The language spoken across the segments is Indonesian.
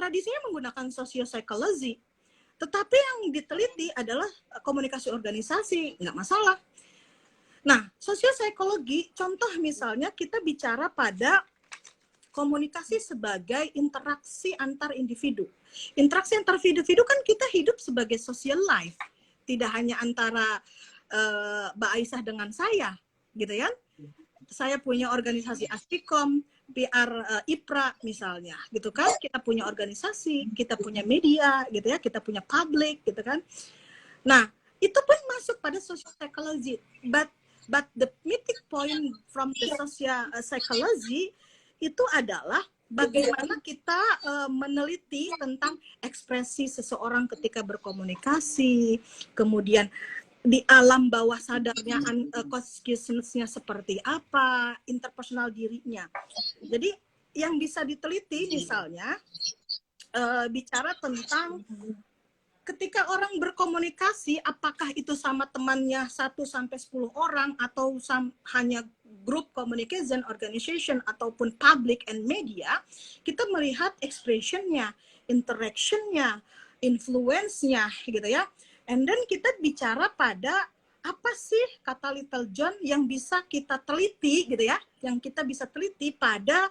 tradisinya menggunakan sociopsychology. Tetapi yang diteliti adalah komunikasi organisasi, nggak masalah. Nah, sosiopsikologi, contoh misalnya kita bicara pada komunikasi sebagai interaksi antar individu. Interaksi antar individu kan kita hidup sebagai social life, tidak hanya antara Mbak Aisyah dengan saya, gitu ya. Saya punya organisasi Aspikom, PR IPRA misalnya, gitu kan. Kita punya organisasi, kita punya media, gitu ya, kita punya public, gitu kan. Nah, itu pun masuk pada social psychology. But the meeting point from the social psychology itu adalah bagaimana kita meneliti tentang ekspresi seseorang ketika berkomunikasi, kemudian di alam bawah sadarnya consciousness-nya seperti apa, interpersonal dirinya. Jadi yang bisa diteliti misalnya bicara tentang ketika orang berkomunikasi, apakah itu sama temannya 1-10 orang atau hanya group communication, organization, ataupun public and media, kita melihat expression-nya, interaction-nya, influence-nya, gitu ya. And then kita bicara pada apa sih kata Little John yang bisa kita teliti, gitu ya, yang kita bisa teliti pada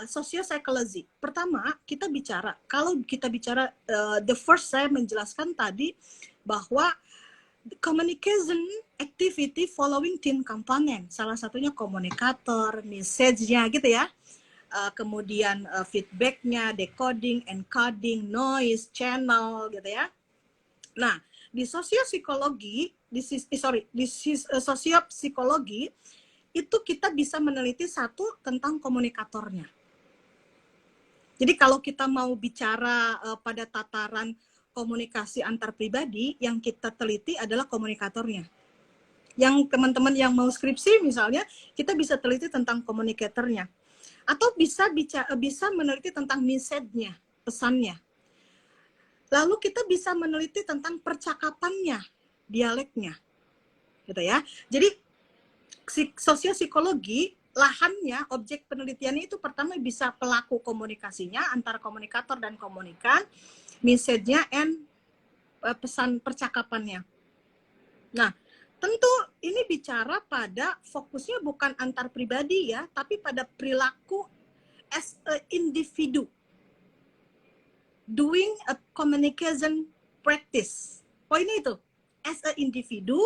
sociopsychology. Pertama, kalau kita bicara the first saya menjelaskan tadi bahwa communication activity following team component. Salah satunya komunikator, message-nya gitu ya. Kemudian feedback-nya, decoding, encoding, noise, channel gitu ya. Nah, di sosiopsikologi, sosiopsikologi itu kita bisa meneliti satu tentang komunikatornya. Jadi kalau kita mau bicara pada tataran komunikasi antar pribadi, yang kita teliti adalah komunikatornya. Yang teman-teman yang mau skripsi misalnya, kita bisa teliti tentang komunikatornya. Atau bisa meneliti tentang message-nya, pesannya. Lalu kita bisa meneliti tentang percakapannya, dialeknya. Gitu ya. Jadi sosiopsikologi, lahannya, objek penelitiannya itu pertama bisa pelaku komunikasinya, antara komunikator dan komunikan, message-nya, and pesan percakapannya. Nah, tentu ini bicara pada fokusnya bukan antar pribadi ya, tapi pada perilaku as a individu, doing a communication practice. Poinnya itu. As a individu,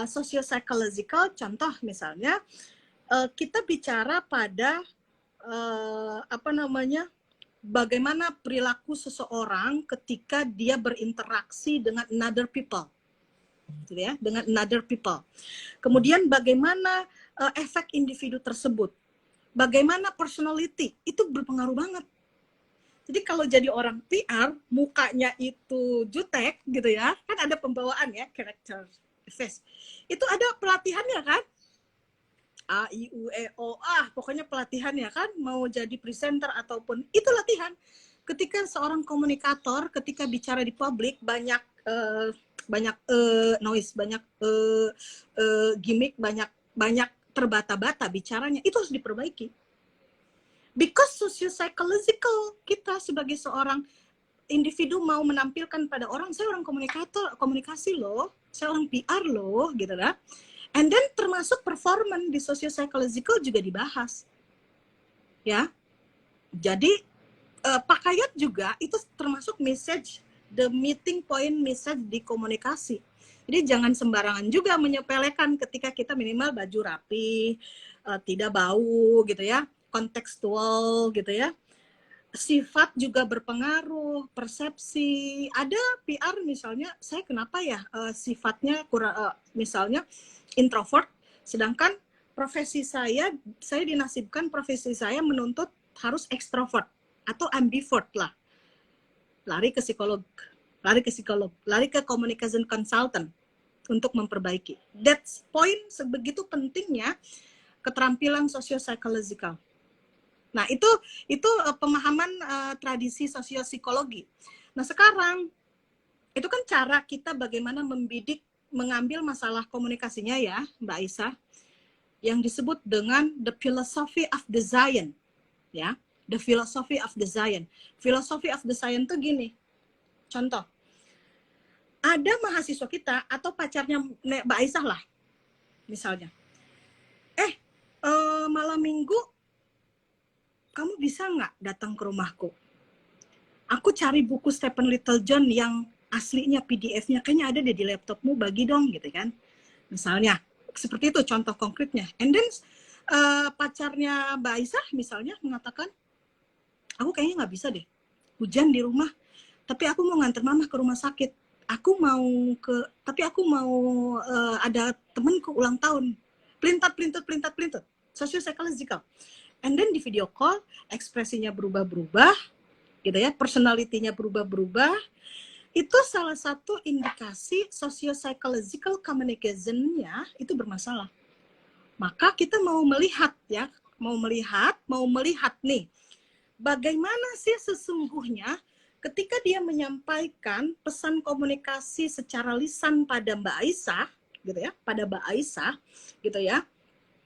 socio-psychological, contoh misalnya, kita bicara pada bagaimana perilaku seseorang ketika dia berinteraksi dengan another people, gitu ya, dengan another people. Kemudian bagaimana efek individu tersebut, bagaimana personality, itu berpengaruh banget. Jadi kalau jadi orang PR, mukanya itu jutek gitu ya, kan ada pembawaan ya, character face. Itu ada pelatihannya kan? A, I, U, E, O, A, pokoknya pelatihannya kan, mau jadi presenter ataupun, itu latihan. Ketika seorang komunikator, ketika bicara di publik, banyak noise, banyak gimmick, banyak terbata-bata bicaranya, itu harus diperbaiki. Because socio-psychological, kita sebagai seorang individu mau menampilkan pada orang, saya orang komunikasi loh, saya orang PR loh, gitu lah. And then termasuk performance di socio-psychological juga dibahas. Ya. Jadi Pak Kayat juga itu termasuk message, the meeting point message di komunikasi. Jadi jangan sembarangan juga menyepelekan ketika kita minimal baju rapi, tidak bau gitu ya. Kontekstual gitu ya, sifat juga berpengaruh, persepsi. Ada PR misalnya, saya kenapa ya sifatnya misalnya introvert, sedangkan profesi saya dinasibkan profesi saya menuntut harus ekstrovert atau ambivert lah, lari ke psikolog, lari ke communication consultant untuk memperbaiki. That's point, sebegitu pentingnya keterampilan socio-psychological. Nah, itu pemahaman tradisi sosiopsikologi. Nah, sekarang itu kan cara kita bagaimana mengambil masalah komunikasinya ya, Mbak Aisyah, yang disebut dengan the philosophy of design, ya. The philosophy of design. Philosophy of design tuh gini. Contoh, ada mahasiswa kita atau pacarnya Mbak Aisyah lah, misalnya. Malam minggu, kamu bisa nggak datang ke rumahku? Aku cari buku Stephen Littlejohn yang aslinya PDF-nya, kayaknya ada deh di laptopmu, bagi dong, gitu kan. Misalnya, seperti itu contoh konkretnya. And then, pacarnya Mbak Aisyah misalnya mengatakan, aku kayaknya nggak bisa deh, hujan di rumah, tapi aku mau nganter mama ke rumah sakit. Tapi aku mau ada temenku ulang tahun. Pelintat. Socio-psychological. And then di video call, ekspresinya berubah-berubah, gitu ya, personality-nya berubah-berubah. Itu salah satu indikasi socio-psychological communication-nya itu bermasalah. Maka kita mau melihat nih, bagaimana sih sesungguhnya ketika dia menyampaikan pesan komunikasi secara lisan pada Mbak Aisyah, gitu ya,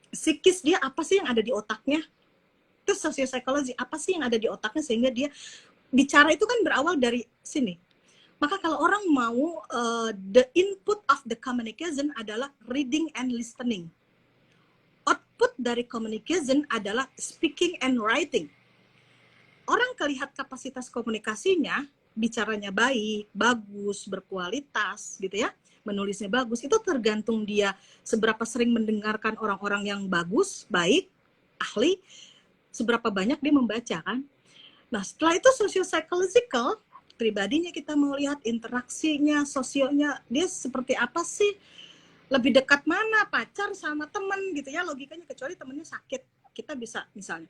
psikis dia apa sih yang ada di otaknya? Itu socio-psychology, apa sih yang ada di otaknya sehingga dia bicara itu kan berawal dari sini. Maka kalau orang mau, the input of the communication adalah reading and listening. Output dari communication adalah speaking and writing. Orang kelihat kapasitas komunikasinya, bicaranya baik, bagus, berkualitas, gitu ya, menulisnya bagus, itu tergantung dia seberapa sering mendengarkan orang-orang yang bagus, baik, ahli, seberapa banyak dia membaca kan. Nah, setelah itu socio-psychological, pribadinya kita mau lihat interaksinya, sosionya, dia seperti apa sih, lebih dekat mana, pacar sama teman gitu ya, logikanya, kecuali temennya sakit, kita bisa misalnya.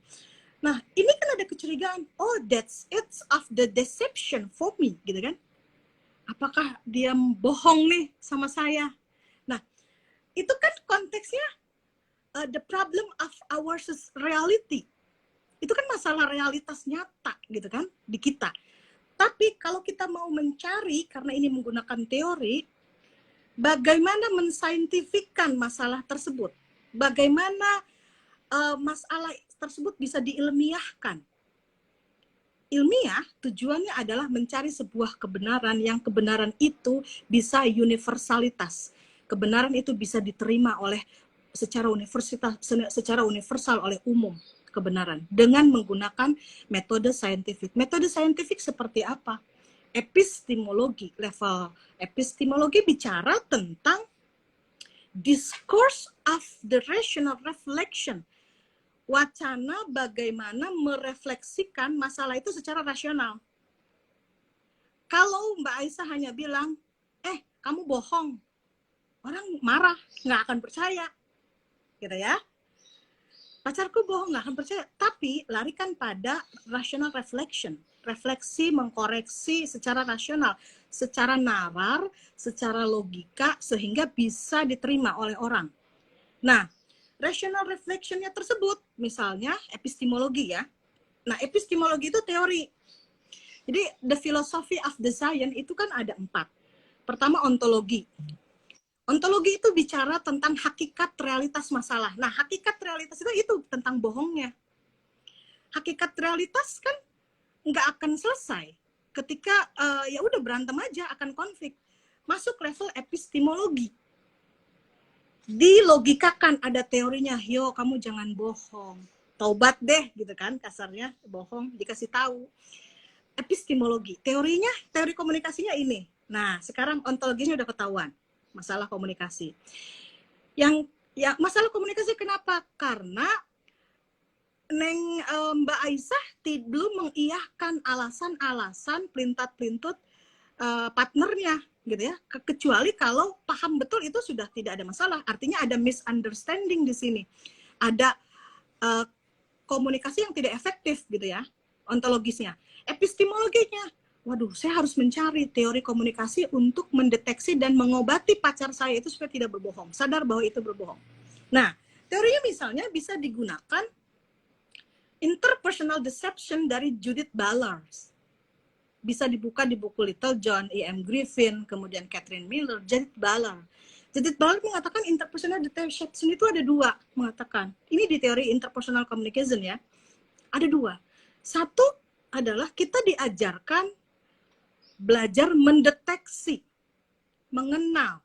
Nah, ini kan ada kecurigaan, oh that's it of the deception for me, gitu kan. Apakah dia bohong nih sama saya? Nah, itu kan konteksnya the problem of our reality. Itu kan masalah realitas nyata gitu kan di kita. Tapi kalau kita mau mencari, karena ini menggunakan teori, bagaimana mensaintifikkan masalah tersebut? Bagaimana masalah tersebut bisa diilmiahkan? Ilmiah tujuannya adalah mencari sebuah kebenaran yang kebenaran itu bisa universalitas. Kebenaran itu bisa diterima oleh secara universal oleh umum, kebenaran dengan menggunakan metode saintifik. Metode saintifik seperti apa? Epistemologi. Level epistemologi bicara tentang discourse of the rational reflection. Wacana bagaimana merefleksikan masalah itu secara rasional. Kalau Mbak Aisyah hanya bilang, kamu bohong, orang marah, nggak akan percaya, gitu ya. Pacarku bohong, nggak akan percaya. Tapi larikan pada rational reflection, refleksi, mengkoreksi secara rasional, secara nalar, secara logika, sehingga bisa diterima oleh orang. Nah, rational reflection-nya tersebut, misalnya epistemologi ya. Nah, epistemologi itu teori. Jadi, the philosophy of design itu kan ada 4. Pertama, ontologi. Ontologi itu bicara tentang hakikat realitas masalah. Nah, hakikat realitas itu tentang bohongnya. Hakikat realitas kan nggak akan selesai ketika ya udah berantem aja, akan konflik. Masuk level epistemologi. Dilogikakan, ada teorinya, yo kamu jangan bohong, taubat deh gitu kan, kasarnya bohong dikasih tahu. Epistemologi, teorinya, teori komunikasinya ini. Nah, sekarang ontologinya udah ketahuan, masalah komunikasi. Masalah komunikasi kenapa? Karena Mbak Aisyah belum mengiyahkan alasan-alasan pelintat-pelintut partnernya gitu ya, kecuali kalau paham betul itu sudah tidak ada masalah. Artinya ada misunderstanding di sini, ada komunikasi yang tidak efektif gitu ya, ontologisnya. Epistemologinya, waduh, saya harus mencari teori komunikasi untuk mendeteksi dan mengobati pacar saya itu supaya tidak berbohong, sadar bahwa itu berbohong. Nah, teorinya misalnya bisa digunakan interpersonal deception dari Judith Butler. Bisa dibuka di buku Littlejohn, E.M. Griffin, kemudian Catherine Miller, Judith Butler. Judith Butler mengatakan interpersonal deception itu ada 2, mengatakan. Ini di teori interpersonal communication ya. Ada 2. Satu adalah kita diajarkan belajar mendeteksi, mengenal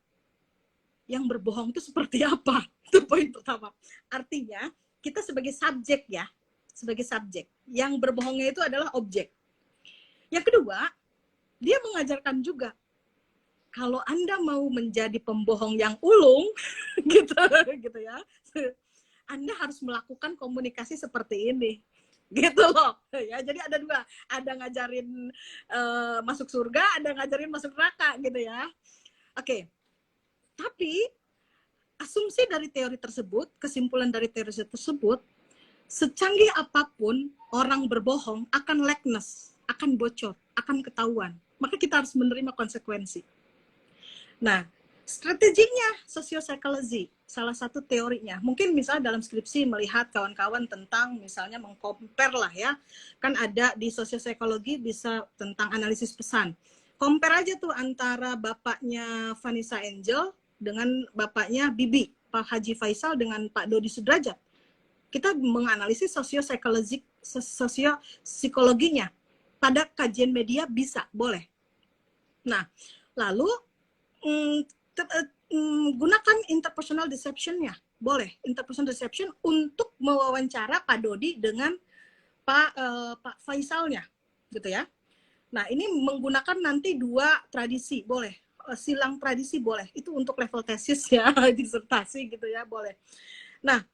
yang berbohong itu seperti apa. Itu poin pertama. Artinya kita sebagai subjek ya, sebagai subjek. Yang berbohongnya itu adalah objek. Yang kedua, dia mengajarkan juga kalau Anda mau menjadi pembohong yang ulung, gitu ya, Anda harus melakukan komunikasi seperti ini, gitu loh. Ya, jadi ada dua, ada ngajarin masuk surga, ada ngajarin masuk neraka, gitu ya. Oke, tapi asumsi dari teori tersebut, kesimpulan dari teori tersebut, secanggih apapun orang berbohong akan likeness, akan bocor, akan ketahuan. Maka kita harus menerima konsekuensi. Nah, strateginya sociopsychology, salah satu teorinya. Mungkin misalnya dalam skripsi melihat kawan-kawan tentang misalnya mengcompare lah ya. Kan ada di sociopsychology bisa tentang analisis pesan. Compare aja tuh antara bapaknya Vanessa Angel dengan bapaknya Bibi, Pak Haji Faisal dengan Pak Dodi Sudrajat. Kita menganalisis sosiopsikologinya. Pada kajian media bisa, boleh. Nah, lalu gunakan interpersonal deception-nya. Boleh, interpersonal deception untuk mewawancara Pak Dodi dengan Pak Faisalnya, gitu ya. Nah, ini menggunakan nanti dua tradisi, boleh. Silang tradisi boleh. Itu untuk level tesis ya, disertasi gitu ya, boleh. Nah,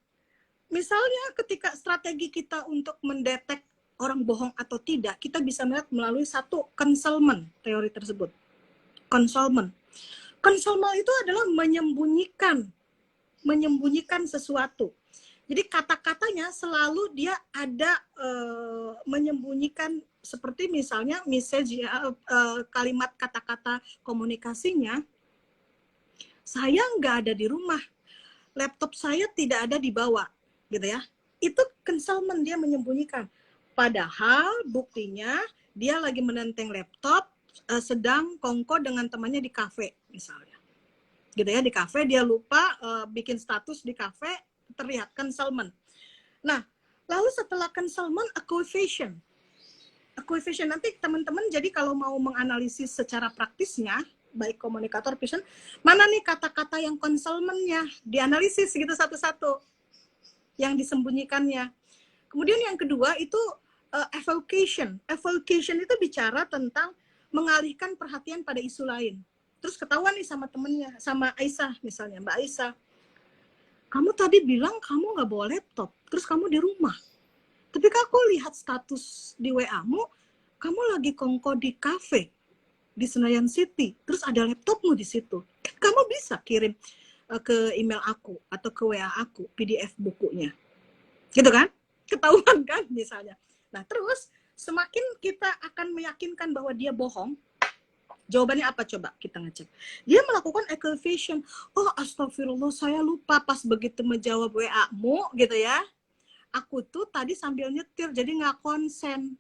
misalnya ketika strategi kita untuk mendetek orang bohong atau tidak, kita bisa melihat melalui satu concealment teori tersebut. Concealment itu adalah menyembunyikan sesuatu. Jadi kata-katanya selalu dia ada menyembunyikan, seperti misalnya kalimat kata-kata komunikasinya, saya nggak ada di rumah, laptop saya tidak ada dibawa, gitu ya. Itu concealment, dia menyembunyikan. Padahal buktinya dia lagi menenteng laptop, sedang kongko dengan temannya di kafe misalnya, gitu ya, di kafe dia lupa bikin status di kafe, terlihat concealment. Nah, lalu setelah concealment, acquisition nanti teman-teman jadi kalau mau menganalisis secara praktisnya, baik komunikator person, mana nih kata-kata yang concealment-nya, dianalisis gitu satu-satu yang disembunyikannya. Kemudian yang kedua itu evocation itu bicara tentang mengalihkan perhatian pada isu lain. Terus ketahuan nih sama temennya, sama Aisyah misalnya, Mbak Aisyah, kamu tadi bilang kamu nggak bawa laptop, terus kamu di rumah. Tapi aku lihat status di WA-mu, kamu lagi kongko di kafe di Senayan City, terus ada laptopmu di situ. Kamu bisa kirim ke email aku atau ke WA aku PDF bukunya, gitu kan? Ketahuan kan misalnya. Nah terus semakin kita akan meyakinkan bahwa dia bohong, jawabannya apa coba kita ngecek? Dia melakukan equivocation. Oh astagfirullah, saya lupa pas begitu menjawab WA-mu gitu ya. Aku tuh tadi sambil nyetir jadi nggak konsen.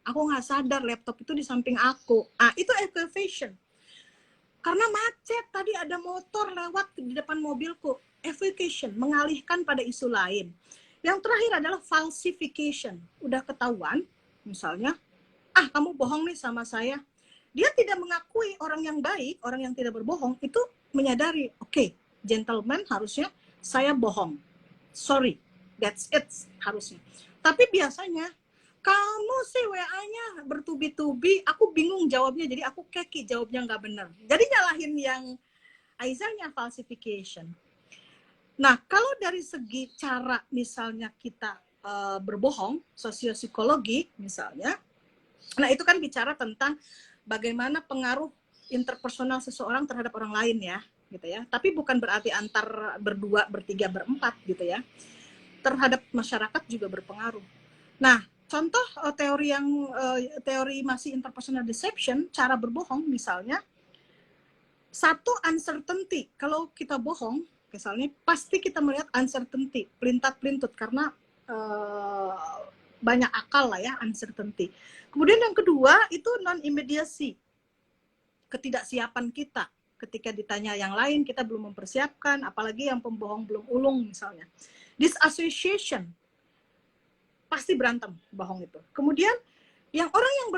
Aku nggak sadar laptop itu di samping aku. Ah itu equivocation. Karena macet tadi ada motor lewat di depan mobilku. Equivocation, mengalihkan pada isu lain. Yang terakhir adalah falsification. Udah ketahuan, misalnya, kamu bohong nih sama saya. Dia tidak mengakui orang yang baik, orang yang tidak berbohong, itu menyadari, oke, gentleman harusnya saya bohong. Sorry, that's it harusnya. Tapi biasanya, kamu sih WA-nya bertubi-tubi, aku bingung jawabnya, jadi aku keki jawabnya nggak benar. Jadi nyalahin yang Aisyahnya falsification. Nah, kalau dari segi cara misalnya kita berbohong, sosiopsikologi misalnya, nah itu kan bicara tentang bagaimana pengaruh interpersonal seseorang terhadap orang lain ya, gitu ya. Tapi bukan berarti antar berdua, bertiga, berempat gitu ya. Terhadap masyarakat juga berpengaruh. Nah, contoh teori masih interpersonal deception, cara berbohong misalnya, satu uncertainty. Kalau kita bohong, misalnya pasti kita melihat uncertainty, pelintat-pelintut karena banyak akal lah ya, uncertainty. Kemudian yang kedua itu non-immediacy, ketidaksiapan kita. Ketika ditanya yang lain kita belum mempersiapkan, apalagi yang pembohong belum ulung misalnya. Disassociation, pasti berantem, bohong itu. Kemudian yang orang yang